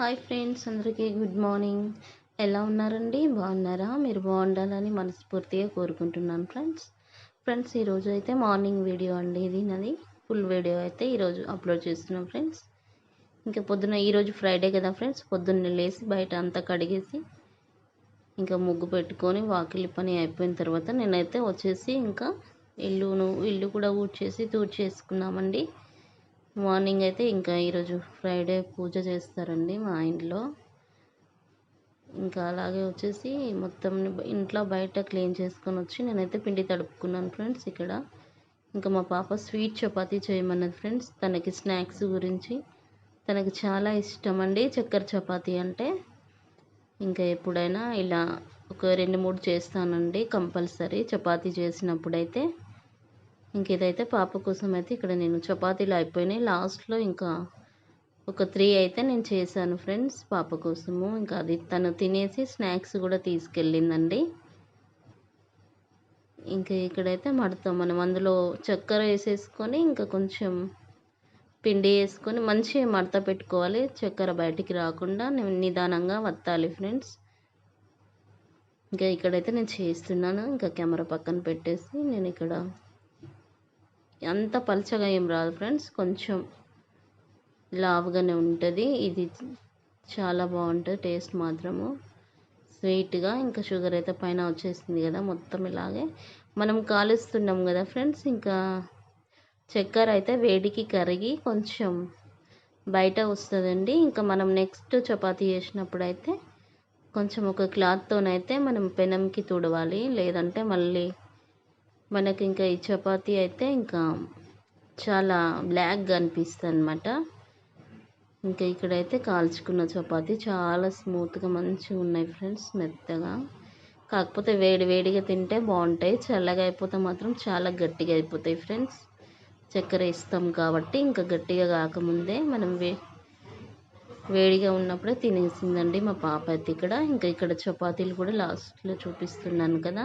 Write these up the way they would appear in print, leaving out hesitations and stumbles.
Hi friends, అందరికీ good morning. ఎలా ఉన్నారండి? బాగున్నారా? మీరు బాగుండాలని మనస్ఫూర్తిగా కోరుకుంటున్నాను ఫ్రెండ్స్ ఈరోజు అయితే మార్నింగ్ వీడియో అండి. ఇది నాది ఫుల్ వీడియో అయితే ఈరోజు అప్లోడ్ చేస్తున్నాం ఫ్రెండ్స్. ఇంకా పొద్దున్న ఈరోజు ఫ్రైడే కదా ఫ్రెండ్స్, పొద్దున్నే లేసి బయట అంతా కడిగేసి ఇంకా ముగ్గు పెట్టుకొని వాకిలి పని అయిపోయిన తర్వాత నేనైతే వచ్చేసి ఇంకా ఇల్లు కూడా తూడ్చేసుకున్నామండి. మార్నింగ్ అయితే ఇంకా ఈరోజు ఫ్రైడే పూజ చేస్తారండి మా ఇంట్లో. ఇంకా అలాగే వచ్చేసి మొత్తం ఇంట్లో బయట క్లీన్ చేసుకొని వచ్చి నేనైతే పిండి తడుపుకున్నాను ఫ్రెండ్స్. ఇక్కడ ఇంకా మా పాప స్వీట్ చపాతీ చేయమన్నది ఫ్రెండ్స్. తనకి స్నాక్స్ గురించి తనకి చాలా ఇష్టం అండి చక్కెర చపాతీ అంటే. ఇంకా ఎప్పుడైనా ఇలా ఒక 2-3 చేస్తానండి కంపల్సరీ చపాతీ చేసినప్పుడైతే. ఇంక ఇదైతే పాప కోసం అయితే ఇక్కడ నేను చపాతీలు అయిపోయినాయి. లాస్ట్లో ఇంకా ఒక 3 అయితే నేను చేశాను ఫ్రెండ్స్ పాప కోసము. ఇంకా అది తను తినేసి స్నాక్స్ కూడా తీసుకెళ్ళిందండి. ఇంకా ఇక్కడైతే మనం అందులో చక్కెర వేసేసుకొని ఇంకా కొంచెం పిండి వేసుకొని మంచిగా మడత పెట్టుకోవాలి. చక్కెర బయటికి రాకుండా నిదానంగా వత్తాలి ఫ్రెండ్స్. ఇంకా ఇక్కడైతే నేను చేస్తున్నాను. ఇంకా కెమెరా పక్కన పెట్టేసి నేను ఇక్కడ అంత పలచగా ఏం రాదు ఫ్రెండ్స్, కొంచెం లావుగానే ఉంటుంది. ఇది చాలా బాగుంటుంది టేస్ట్ మాత్రము స్వీట్గా. ఇంకా షుగర్ అయితే పైన వచ్చేసింది కదా, మొత్తం ఇలాగే మనం కాలుస్తున్నాం కదా ఫ్రెండ్స్. ఇంకా చక్కెర అయితే వేడికి కరిగి కొంచెం బయట వస్తుందండి. ఇంకా మనం నెక్స్ట్ చపాతీ చేసినప్పుడు అయితే కొంచెం ఒక క్లాత్తోనైతే మనం పెనంకి తుడవాలి, లేదంటే మళ్ళీ మనకి ఇంకా ఈ చపాతీ అయితే ఇంకా చాలా బ్లాక్గా అనిపిస్తుంది అనమాట. ఇంకా ఇక్కడైతే కాల్చుకున్న చపాతీ చాలా స్మూత్గా మంచిగా ఉన్నాయి ఫ్రెండ్స్, మెత్తగా. కాకపోతే వేడిగా తింటే బాగుంటాయి, చల్లగా అయిపోతే మాత్రం చాలా గట్టిగా అయిపోతాయి ఫ్రెండ్స్. చక్కెర ఇస్తాం కాబట్టి ఇంకా గట్టిగా కాకముందే మనం వేడిగా ఉన్నప్పుడే తినేసిందండి మా పాప అయితే ఇక్కడ. ఇంకా ఇక్కడ చపాతీలు కూడా లాస్ట్లో చూపిస్తున్నాను కదా,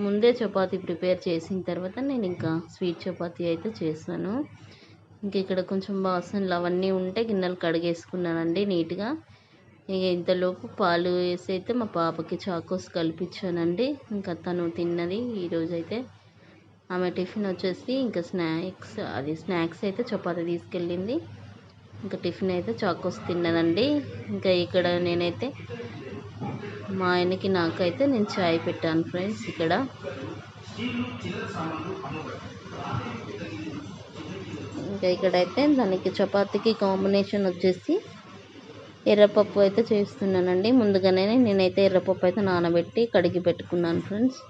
ముందే చపాతీ ప్రిపేర్ చేసిన తర్వాత నేను ఇంకా స్వీట్ చపాతీ అయితే చేశాను. ఇంక ఇక్కడ కొంచెం బాసనలు అవన్నీ ఉంటే గిన్నెలు కడిగేసుకున్నానండి నీట్గా. ఇక ఇంతలోపు పాలు వేసి అయితే మా పాపకి చాకోస్ కల్పించానండి. ఇంకా తను తిన్నది. ఈరోజైతే ఆమె టిఫిన్ వచ్చేసి ఇంకా స్నాక్స్ అయితే చపాతీ తీసుకెళ్ళింది. ఇంకా టిఫిన్ అయితే చాకోస్ తిన్నదండి. ఇంకా ఇక్కడ నేనైతే మా ఆయనకి నాకైతే నేను చాయ్ పెట్టాను ఫ్రెండ్స్. ఇక్కడ ఇంకా ఇక్కడైతే దానికి చపాతీకి కాంబినేషన్ వచ్చేసి ఎర్రపప్పు అయితే చేస్తున్నానండి. ముందుగానే నేనైతే ఎర్రపప్పు అయితే నానబెట్టి కడిగి పెట్టుకున్నాను ఫ్రెండ్స్.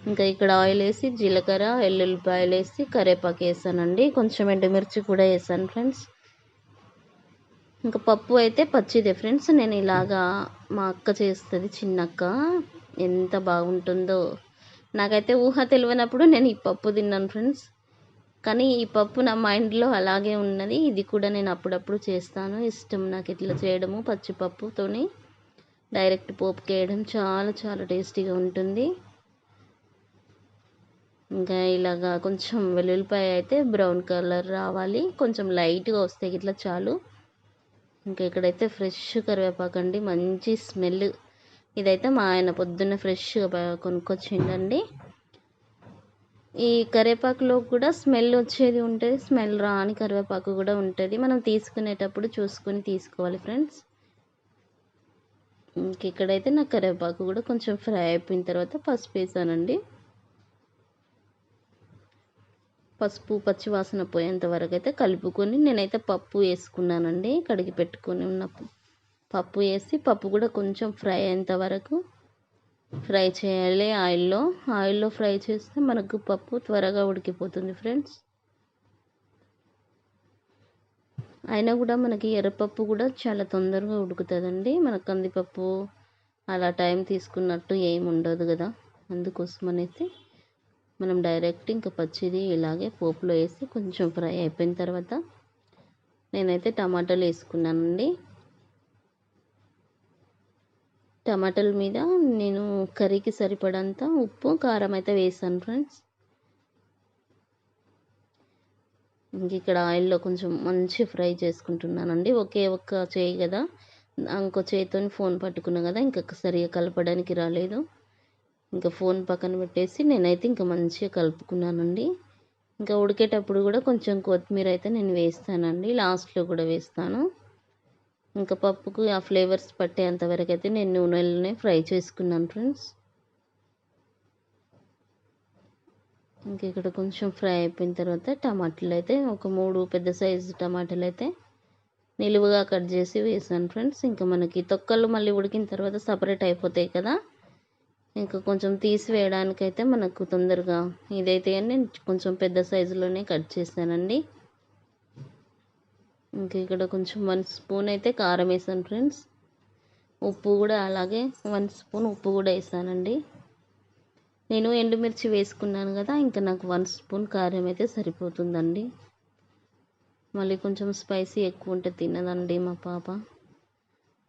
ఇంకా ఇక్కడ ఆయిల్ వేసి జీలకర్ర ఎల్లుల్లిపాయలు వేసి కరివేపాకు వేసానండి, కొంచెం ఎండుమిర్చి కూడా వేసాను ఫ్రెండ్స్. ఇంకా పప్పు అయితే పచ్చిదే ఫ్రెండ్స్. నేను ఇలాగా మా అక్క చేస్తుంది, చిన్నక్క, ఎంత బాగుంటుందో. నాకైతే ఊహ తెలియనప్పుడు నేను ఈ పప్పు తిన్నాను ఫ్రెండ్స్. కానీ ఈ పప్పు నా మైండ్లో అలాగే ఉన్నది. ఇది కూడా నేను అప్పుడప్పుడు చేస్తాను, ఇష్టం నాకు ఇట్లా చేయడము. పచ్చిపప్పుతోని డైరెక్ట్ పోపుకి వేయడం చాలా చాలా టేస్టీగా ఉంటుంది. ఇంకా ఇలాగా కొంచెం వెల్లుల్లిపాయ అయితే బ్రౌన్ కలర్ రావాలి, కొంచెం లైట్గా వస్తే ఇట్లా చాలు. ఇంకా ఇక్కడైతే ఫ్రెష్ కరివేపాకు అండి, మంచి స్మెల్. ఇదైతే మా ఆయన పొద్దున్న ఫ్రెష్గా కొనుక్కొచ్చిండండి. ఈ కరివేపాకులో కూడా స్మెల్ వచ్చేది ఉంటుంది, స్మెల్ రాని కరివేపాకు కూడా ఉంటుంది. మనం తీసుకునేటప్పుడు చూసుకొని తీసుకోవాలి ఫ్రెండ్స్. ఇంక ఇక్కడైతే నా కరివేపాకు కూడా కొంచెం ఫ్రై అయిపోయిన తర్వాత పసుపు వేసానండి. పసుపు పచ్చివాసన పోయేంత వరకు అయితే కలుపుకొని నేనైతే పప్పు వేసుకున్నానండి. కడిగి పెట్టుకొని ఉన్న పప్పు వేసి పప్పు కూడా కొంచెం ఫ్రై అయ్యేంత వరకు ఫ్రై చేయాలి ఆయిల్లో ఫ్రై చేస్తే మనకు పప్పు త్వరగా ఉడికిపోతుంది ఫ్రెండ్స్. అయినా కూడా మనకి ఎర్రపప్పు కూడా చాలా తొందరగా ఉడుకుతుందండి. మన కందిపప్పు అలా టైం తీసుకున్నట్టు ఏమి ఉండదు కదా, అందుకోసం అనేసి మనం డైరెక్ట్ ఇంకా పచ్చిది ఇలాగే పోపులో వేసి కొంచెం ఫ్రై అయిపోయిన తర్వాత నేనైతే టమాటాలు వేసుకున్నానండి. టమాటాల మీద నేను కర్రీకి సరిపడంత ఉప్పు కారం అయితే వేసాను ఫ్రెండ్స్. ఇంక ఇక్కడ ఆయిల్లో కొంచెం మంచి ఫ్రై చేసుకుంటున్నానండి. ఒక్క చేయి కదా, ఇంకో చేతితోని ఫోన్ పట్టుకున్నా కదా, ఇంకా సరిగా కలపడానికి రాలేదు. ఇంకా ఫోన్ పక్కన పెట్టేసి నేనైతే ఇంకా మంచిగా కలుపుకున్నానండి. ఇంకా ఉడికేటప్పుడు కూడా కొంచెం కొత్తిమీర అయితే నేను వేస్తానండి, లాస్ట్లో కూడా వేస్తాను. ఇంకా పప్పుకు ఆ ఫ్లేవర్స్ పట్టేంత వరకు అయితే నేను నూనెలోనే ఫ్రై చేసుకున్నాను ఫ్రెండ్స్. ఇంక ఇక్కడ కొంచెం ఫ్రై అయిపోయిన తర్వాత టమాటాలు అయితే ఒక 3 పెద్ద సైజు టమాటాలు అయితే నిలువుగా కట్ చేసి వేసాను ఫ్రెండ్స్. ఇంకా మనకి తొక్కలు మళ్ళీ ఉడికిన తర్వాత సపరేట్ అయిపోతాయి కదా, ఇంకా కొంచెం తీసివేయడానికైతే మనకు తొందరగా ఇదైతే అని నేను కొంచెం పెద్ద సైజులోనే కట్ చేశానండి. ఇంకా ఇక్కడ కొంచెం 1 స్పూన్ అయితే కారం వేసాను ఫ్రెండ్స్. ఉప్పు కూడా అలాగే 1 స్పూన్ ఉప్పు కూడా వేసానండి. నేను ఎండుమిర్చి వేసుకున్నాను కదా, ఇంకా నాకు 1 స్పూన్ కారం అయితే సరిపోతుందండి. మళ్ళీ కొంచెం స్పైసీ ఎక్కువ ఉంటే తినదండి మా పాప,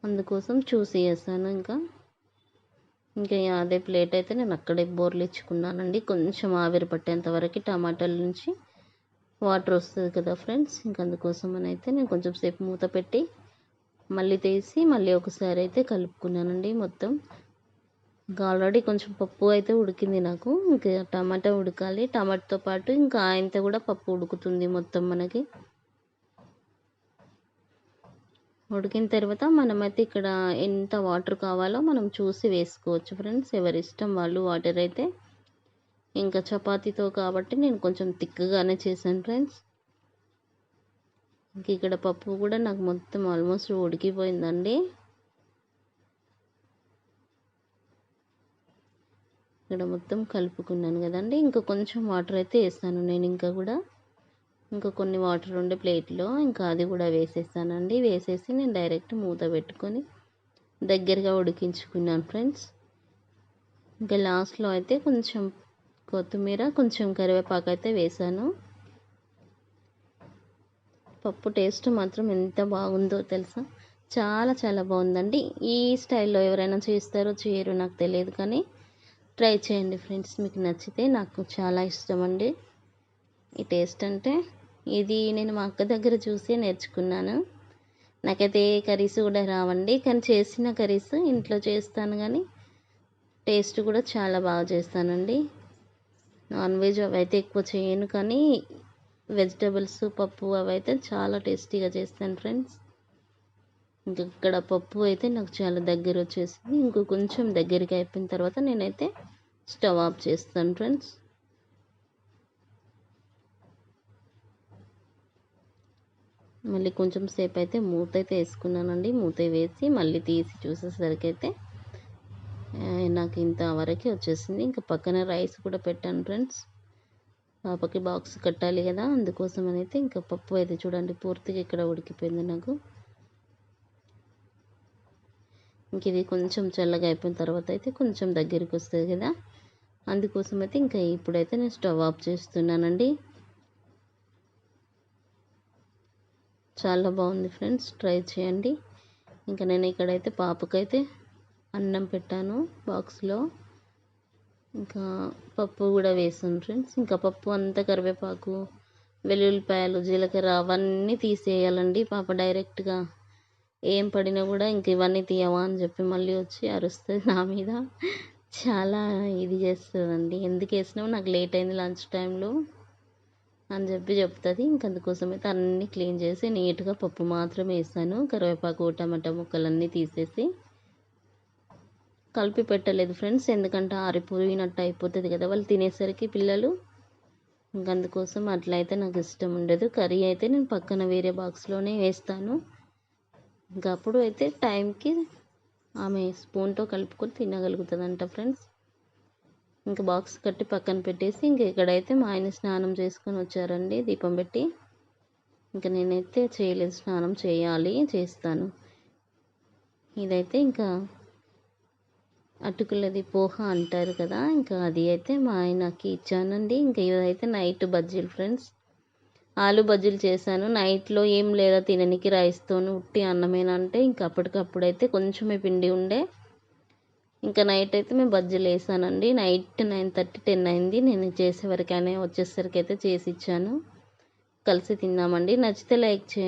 అందుకోసం చూసి వేసాను. ఇంకా అదే ప్లేట్ అయితే నేను అక్కడే బోర్లిచ్చుకున్నానండి. కొంచెం ఆవిరి పట్టేంత వరకు టమాటాల నుంచి వాటర్ వస్తుంది కదా ఫ్రెండ్స్, ఇంకా అందుకోసం అని అయితే నేను కొంచెం సేపు మూత పెట్టి మళ్ళీ తీసి మళ్ళీ ఒకసారి అయితే కలుపుకున్నానండి మొత్తం. ఇంకా ఆల్రెడీ కొంచెం పప్పు అయితే ఉడికింది నాకు, ఇంకా టమాటా ఉడకాలి. టమాటాతో పాటు ఇంకా ఆయనతో కూడా పప్పు ఉడుకుతుంది మొత్తం మనకి. ఉడికిన తర్వాత మనమైతే ఇక్కడ ఎంత వాటర్ కావాలో మనం చూసి వేసుకోవచ్చు ఫ్రెండ్స్, ఎవరి ఇష్టం వాళ్ళు వాటర్ అయితే. ఇంకా చపాతీతో కాబట్టి నేను కొంచెం థిక్గానే చేశాను ఫ్రెండ్స్. ఇంక ఇక్కడ పప్పు కూడా నాకు మొత్తం ఆల్మోస్ట్ ఉడికిపోయిందండి. ఇక్కడ మొత్తం కలుపుకున్నాను కదండి, ఇంకా కొంచెం వాటర్ అయితే వేస్తాను నేను. ఇంకా కొన్ని వాటర్ ఉండే ప్లేట్లో ఇంకా అది కూడా వేసేసానండి. వేసేసి నేను డైరెక్ట్ మూత పెట్టుకొని దగ్గరగా ఉడికించుకున్నాను ఫ్రెండ్స్. ఇంకా లాస్ట్లో అయితే కొంచెం కొత్తిమీర కొంచెం కరివేపాకు అయితే వేసాను. పప్పు టేస్ట్ మాత్రం ఎంత బాగుందో తెలుసా, చాలా చాలా బాగుందండి. ఈ స్టైల్లో ఎవరైనా చేస్తారో చేయరో నాకు తెలియదు, కానీ ట్రై చేయండి ఫ్రెండ్స్, మీకు నచ్చితే. నాకు చాలా ఇష్టం అండి ఈ టేస్ట్ అంటే. ఇది నేను మా అక్క దగ్గర చూసి నేర్చుకున్నాను. నాకైతే ఏ కర్రీస్ కూడా రావండి, కానీ చేసిన కర్రీస్ ఇంట్లో చేస్తాను, కానీ టేస్ట్ కూడా చాలా బాగా చేస్తానండి. నాన్ వెజ్ అవి అయితే ఎక్కువ చేయను, కానీ వెజిటబుల్స్ పప్పు అవి అయితే చాలా టేస్టీగా చేస్తాను ఫ్రెండ్స్. ఇంకా ఇక్కడ పప్పు అయితే నాకు చాలా దగ్గర వచ్చేసింది. ఇంకో కొంచెం దగ్గరికి అయిపోయిన తర్వాత నేనైతే స్టవ్ ఆఫ్ చేస్తాను ఫ్రెండ్స్. మళ్ళీ కొంచెం సేపు అయితే మూత అయితే వేసుకున్నానండి. మూత వేసి మళ్ళీ తీసి చూసేసరికి అయితే నాకు ఇంత వరకే వచ్చేసింది. ఇంకా పక్కన రైస్ కూడా పెట్టాను ఫ్రెండ్స్, పాపకి బాక్స్ కట్టాలి కదా, అందుకోసం అయితే. ఇంకా పప్పు అయితే చూడండి పూర్తిగా ఇక్కడ ఉడికిపోయింది నాకు. ఇంక ఇది కొంచెం చల్లగా అయిపోయిన తర్వాత అయితే కొంచెం దగ్గరికి వస్తుంది కదా, అందుకోసం అయితే ఇంకా ఇప్పుడైతే నేను స్టవ్ ఆఫ్ చేస్తున్నానండి. చాలా బాగుంది ఫ్రెండ్స్, ట్రై చేయండి. ఇంకా నేను ఇక్కడైతే పాపకైతే అన్నం పెట్టాను బాక్స్లో, ఇంకా పప్పు కూడా వేసాను ఫ్రెండ్స్. ఇంకా పప్పు అంతా కరివేపాకు, వెల్లుల్లిపాయలు, జీలకర్ర అవన్నీ తీసేయాలండి. పాప డైరెక్ట్గా ఏం పడినా కూడా ఇంక ఇవన్నీ తీయవా అని చెప్పి మళ్ళీ వచ్చి అరుస్తుంది నా మీద. చాలా ఇది చేస్తుందండి, ఎందుకు వేసినావు, నాకు లేట్ అయింది లంచ్ టైంలో అని చెప్పి చెప్తుంది. ఇంక అందుకోసం అయితే అన్నీ క్లీన్ చేసి నీట్గా పప్పు మాత్రమే వేసాను. కరివేపాకు, టమాటా ముక్కలన్నీ తీసేసి కలిపి పెట్టలేదు ఫ్రెండ్స్, ఎందుకంటే ఆరిపోయినట్టు అయిపోతుంది కదా వాళ్ళు తినేసరికి పిల్లలు. ఇంక అందుకోసం అట్లా అయితే నాకు ఇష్టం ఉండదు. కర్రీ అయితే నేను పక్కన వేరే బాక్స్లోనే వేస్తాను. ఇంకా అప్పుడు అయితే టైంకి ఆమె స్పూన్తో కలుపుకొని తినగలుగుతుందంట ఫ్రెండ్స్. ఇంకా బాక్స్ కట్టి పక్కన పెట్టేసి ఇంక ఇక్కడైతే మా ఆయన స్నానం చేసుకొని వచ్చారండి దీపం పెట్టి. ఇంకా నేనైతే చేయలేదు, స్నానం చేస్తాను. ఇదైతే ఇంకా అటుకులది పోహ అంటారు కదా, ఇంకా అది అయితే మా ఆయనకి ఇచ్చానండి. ఇంకా ఇదైతే నైట్ బజ్జీలు ఫ్రెండ్స్, ఆలు బజ్జీలు చేశాను. నైట్లో ఏం లేదా తిననికి రైస్తోను ఉట్టి అన్నమేనంటే ఇంకా అప్పటికప్పుడైతే కొంచెమే పిండి ఉండే, ఇంకా నైట్ అయితే మేము బజ్జీలు వేసానండి. నైట్ 9:30, 10 అయింది నేను చేసేవరకైనా వచ్చేసరికి అయితే చేసి ఇచ్చాను. కలిసి తిన్నామండి. నచ్చితే లైక్ చేయండి.